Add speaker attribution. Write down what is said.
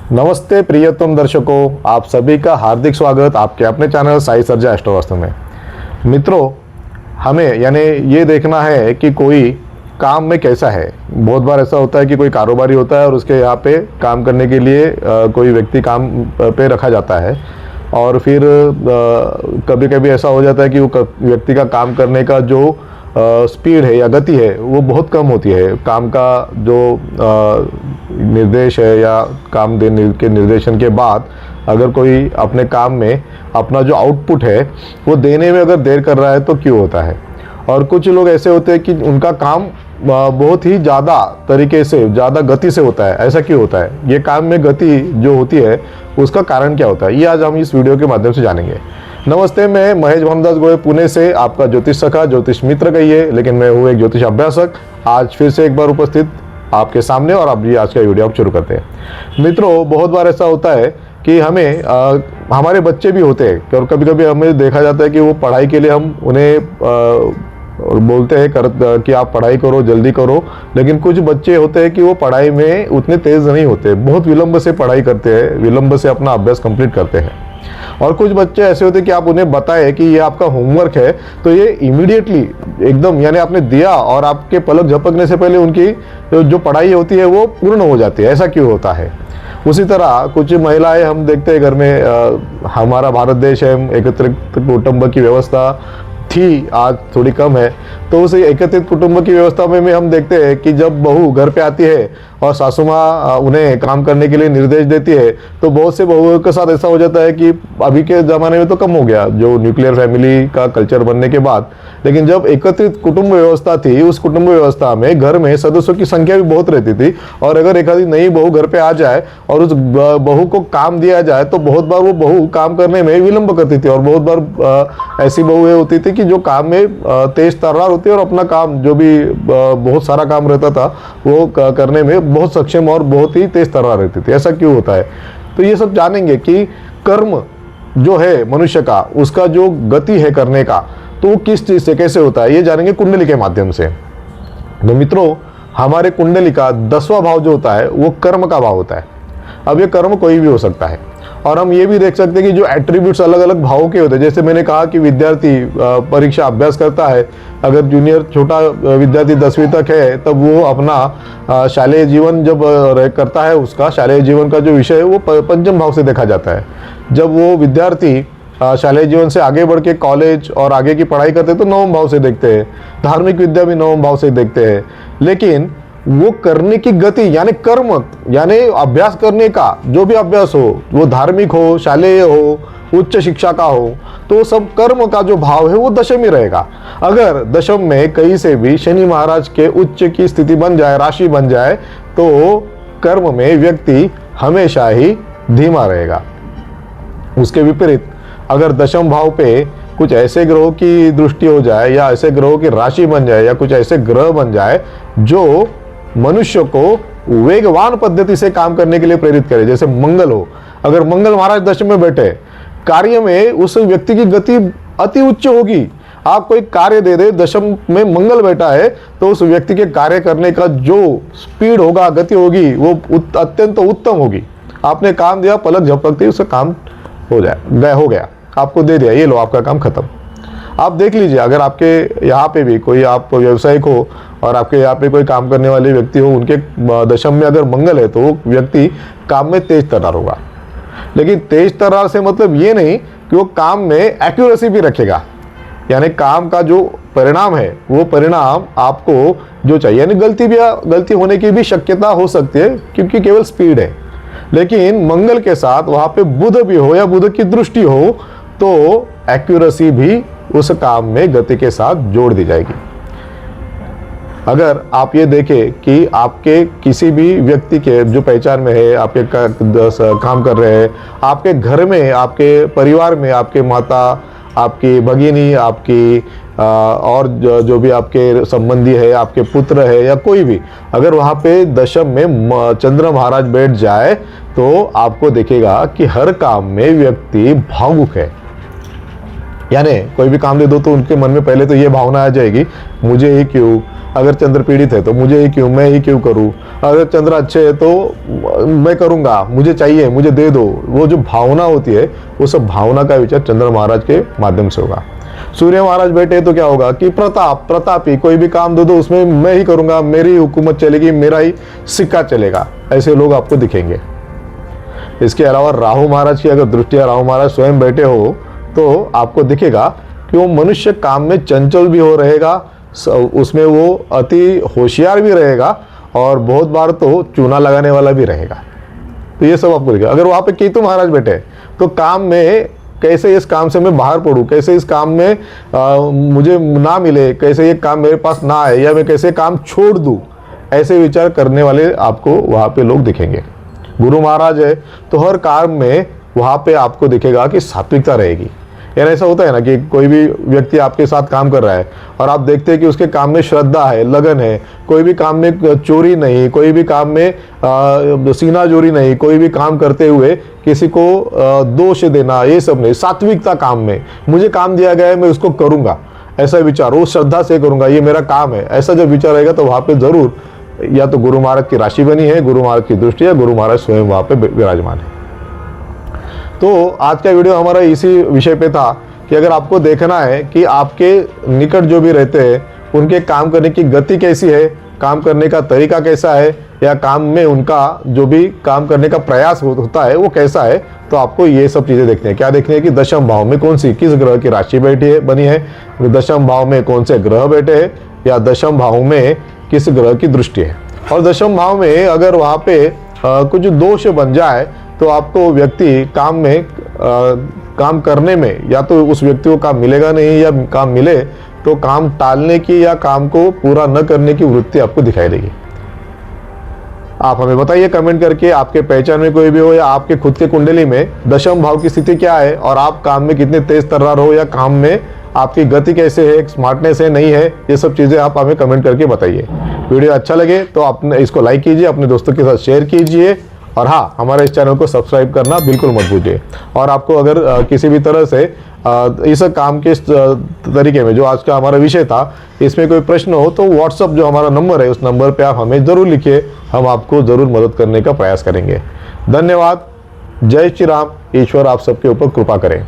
Speaker 1: नमस्ते प्रियतम दर्शकों, आप सभी का हार्दिक स्वागत आपके अपने चैनल साई सर्जा एस्ट्रोवास्तु में। मित्रों, हमें यानी ये देखना है कि कोई काम में कैसा है। बहुत बार ऐसा होता है कि कोई कारोबारी होता है और उसके यहाँ पे काम करने के लिए कोई व्यक्ति काम पे रखा जाता है और फिर कभी कभी ऐसा हो जाता है कि वो व्यक्ति का काम करने का जो स्पीड है या गति है वो बहुत कम होती है। काम का जो निर्देश है या काम देने के निर्देशन के बाद अगर कोई अपने काम में अपना जो आउटपुट है वो देने में अगर देर कर रहा है तो क्यों होता है। और कुछ लोग ऐसे होते हैं कि उनका काम बहुत ही ज़्यादा तरीके से, ज़्यादा गति से होता है। ऐसा क्यों होता है? ये काम में गति जो होती है उसका कारण क्या होता है, ये आज हम इस वीडियो के माध्यम से जानेंगे। नमस्ते, मैं महेश भानुदास गोयल पुणे से, आपका ज्योतिष सखा, ज्योतिष मित्र कहिए, लेकिन मैं हूँ एक ज्योतिष अभ्यासक। आज फिर से एक बार उपस्थित आपके सामने और अब ये आज का वीडियो आप शुरू करते हैं। मित्रों, बहुत बार ऐसा होता है कि हमें हमारे बच्चे भी होते हैं और कभी कभी हमें देखा जाता है कि वो पढ़ाई के लिए हम उन्हें बोलते हैं कि आप पढ़ाई करो, जल्दी करो, लेकिन कुछ बच्चे होते हैं कि वो पढ़ाई में उतने तेज नहीं होते, बहुत विलंब से पढ़ाई करते हैं, विलंब से अपना अभ्यास कंप्लीट करते हैं। और कुछ बच्चे ऐसे होते हैं कि आप उन्हें बताएं कि ये आपका होमवर्क है तो ये इमीडिएटली एकदम यानी आपने दिया और आपके पलक झपकने से पहले उनकी जो पढ़ाई होती है वो पूर्ण हो जाती है। ऐसा क्यों होता है? उसी तरह कुछ महिलाएं हम देखते हैं घर में, हमारा भारत देश है, एकत्रित कुटुंब की व्यवस्था थी, आज थोड़ी कम है, तो उस एकत्रित कुटुंब की व्यवस्था में हम देखते हैं कि जब बहू घर पे आती है और सासू माँ उन्हें काम करने के लिए निर्देश देती है तो बहुत से बहुओं के साथ ऐसा हो जाता है कि अभी के ज़माने में तो कम हो गया जो न्यूक्लियर फैमिली का कल्चर बनने के बाद, लेकिन जब एकत्रित कुटुंब व्यवस्था थी उस कुटुंब व्यवस्था में घर में सदस्यों की संख्या भी बहुत रहती थी और अगर एक आधी नई बहू घर पे आ जाए और उस बहू को काम दिया जाए तो बहुत बार वो बहू काम करने में विलंब करती थी और बहुत बार ऐसी बहुएं होती थी कि जो काम में तेज तर्रार होती है और अपना काम जो भी बहुत सारा काम रहता था वो करने में बहुत सक्षम और बहुत ही तेज तर्रार रहती थी। ऐसा क्यों होता है? तो ये सब जानेंगे कि कर्म जो है मनुष्य का, उसका जो गति है करने का, तो वो किस चीज से कैसे होता है ये जानेंगे कुंडली के माध्यम से। तो मित्रों, हमारे कुंडली का 10वां भाव जो होता है वो कर्म का भाव होता है। अब ये कर्म कोई भी हो सकता है और हम ये भी देख सकते हैं कि जो एट्रीब्यूट्स अलग अलग भावों के होते हैं, जैसे मैंने कहा कि विद्यार्थी परीक्षा अभ्यास करता है, अगर जूनियर छोटा विद्यार्थी 10वीं तक है तब वो अपना शालेय जीवन जब करता है, उसका शालेय जीवन का जो विषय है वो पंचम भाव से देखा जाता है। जब वो विद्यार्थी शालेय जीवन से आगे बढ़ के कॉलेज और आगे की पढ़ाई करते हैं तो 9वें भाव से देखते हैं, धार्मिक विद्या भी 9वें भाव से देखते हैं। लेकिन वो करने की गति यानी कर्म यानी अभ्यास करने का जो भी अभ्यास हो, वो धार्मिक हो, शालेय हो, उच्च शिक्षा का हो, तो सब कर्म का जो भाव है वो दशम ही रहेगा। अगर दशम में कहीं से भी शनि महाराज के उच्च की स्थिति बन जाए, राशि बन जाए, तो कर्म में व्यक्ति हमेशा ही धीमा रहेगा। उसके विपरीत अगर दशम भाव पे कुछ ऐसे ग्रहों की दृष्टि हो जाए या ऐसे ग्रहों की राशि बन जाए या कुछ ऐसे ग्रह बन जाए जो मनुष्य को वेगवान पद्धति से काम करने के लिए प्रेरित करे, जैसे मंगल हो, अगर मंगल महाराज दशम में बैठे, कार्य में उस व्यक्ति की गति अति उच्च होगी। आप कोई कार्य दे दे, दशम में मंगल बैठा है तो उस व्यक्ति के कार्य करने का जो स्पीड होगा, गति होगी, वो अत्यंत उत्तम होगी। आपने काम दिया, पलक झपकते ही उसका काम हो गया, आपको दे दिया, ये लो आपका काम खत्म। आप देख लीजिए, अगर आपके यहाँ पे भी कोई आप व्यवसायिक हो और आपके यहाँ पे कोई काम करने वाले व्यक्ति हो, उनके दशम में अगर मंगल है तो वो व्यक्ति काम में तेज तर्रार होगा। लेकिन तेज तर्रार से मतलब ये नहीं कि वो काम में एक्यूरेसी भी रखेगा, यानी काम का जो परिणाम है वो परिणाम आपको जो चाहिए, यानी गलती होने की भी शक्यता हो सकती है क्योंकि केवल स्पीड है। लेकिन मंगल के साथ वहाँ पे बुध भी हो या बुध की दृष्टि हो तो एक्यूरेसी भी उस काम में गति के साथ जोड़ दी जाएगी। अगर आप ये देखें कि आपके किसी भी व्यक्ति के जो पहचान में है, आपके काम कर रहे हैं, आपके घर में, आपके परिवार में, आपके माता, आपकी भगिनी, आपकी और जो भी आपके संबंधी है, आपके पुत्र है या कोई भी, अगर वहाँ पे दशम में चंद्र महाराज बैठ जाए तो आपको देखेगा कि हर काम में व्यक्ति भावुक है। यानी कोई भी काम दे दो तो उनके मन में पहले तो ये भावना आ जाएगी, मुझे ही क्यों, अगर चंद्र पीड़ित है तो मुझे ही क्यों, मैं ही क्यों करूं, अगर चंद्र अच्छे है तो मैं करूंगा, मुझे चाहिए, मुझे दे दो। वो जो भावना होती है वो सब भावना का विचार चंद्र महाराज के माध्यम से होगा। सूर्य महाराज बैठे तो क्या होगा कि प्रतापी, कोई भी काम दे दो उसमें मैं ही करूंगा, मेरी हुकूमत चलेगी, मेरा ही सिक्का चलेगा, ऐसे लोग आपको दिखेंगे। इसके अलावा राहु महाराज की अगर दृष्टि, राहु महाराज स्वयं बैठे हो तो आपको दिखेगा कि वो मनुष्य काम में चंचल भी हो रहेगा, उसमें वो अति होशियार भी रहेगा और बहुत बार तो चूना लगाने वाला भी रहेगा। तो ये सब आपको दिखेगा। अगर वहां पे केतु महाराज बैठे तो काम में कैसे इस काम से मैं बाहर पड़ूं, कैसे इस काम में मुझे ना मिले, कैसे ये काम मेरे पास ना आए, या मैं कैसे काम छोड़ दूं, ऐसे विचार करने वाले आपको वहां पे लोग दिखेंगे। गुरु महाराज है तो हर काम में वहां पे आपको दिखेगा कि सात्विकता रहेगी। यानी ऐसा होता है ना कि कोई भी व्यक्ति आपके साथ काम कर रहा है और आप देखते हैं कि उसके काम में श्रद्धा है, लगन है, कोई भी काम में चोरी नहीं, कोई भी काम में सीना जोरी नहीं, कोई भी काम करते हुए किसी को दोष देना, ये सब नहीं, सात्विकता काम में, मुझे काम दिया गया है मैं उसको करूंगा, ऐसा विचार, वो श्रद्धा से करूंगा, ये मेरा काम है, ऐसा जब विचार रहेगा तो वहां पे जरूर या तो गुरु महाराज की राशि बनी है, गुरु महाराज की दृष्टि है, गुरु महाराज स्वयं वहां पे विराजमान है। तो आज का वीडियो हमारा इसी विषय पे था कि अगर आपको देखना है कि आपके निकट जो भी रहते हैं उनके काम करने की गति कैसी है, काम करने का तरीका कैसा है, या काम में उनका जो भी काम करने का प्रयास होता है वो कैसा है, तो आपको ये सब चीज़ें देखनी है। क्या देखनी है कि दशम भाव में कौन सी, किस ग्रह की राशि बैठी है, बनी है, दशम भाव में कौन से ग्रह बैठे हैं, या दशम भाव में किस ग्रह की दृष्टि है। और दशम भाव में अगर वहाँ पे कुछ दोष बन जाए तो आपको व्यक्ति काम में काम करने में या तो उस व्यक्ति को काम मिलेगा नहीं, या काम मिले तो काम टालने की या काम को पूरा न करने की वृत्ति आपको दिखाई देगी। आप हमें बताइए कमेंट करके, आपके पहचान में कोई भी हो या आपके खुद के कुंडली में दशम भाव की स्थिति क्या है और आप काम में कितने तेज तर्रार हो, या काम में आपकी गति कैसे है, स्मार्टनेस है नहीं है, ये सब चीज़ें आप हमें कमेंट करके बताइए। वीडियो अच्छा लगे तो आपने इसको लाइक कीजिए, अपने दोस्तों के साथ शेयर कीजिए, और हाँ, हमारे इस चैनल को सब्सक्राइब करना बिल्कुल मत भूलिए। और आपको अगर किसी भी तरह से इस काम के तरीके में जो आज का हमारा विषय था इसमें कोई प्रश्न हो तो व्हाट्सअप जो हमारा नंबर है उस नंबर पे आप हमें ज़रूर लिखिए, हम आपको ज़रूर मदद करने का प्रयास करेंगे। धन्यवाद। जय श्री राम। ईश्वर आप सबके ऊपर कृपा करें।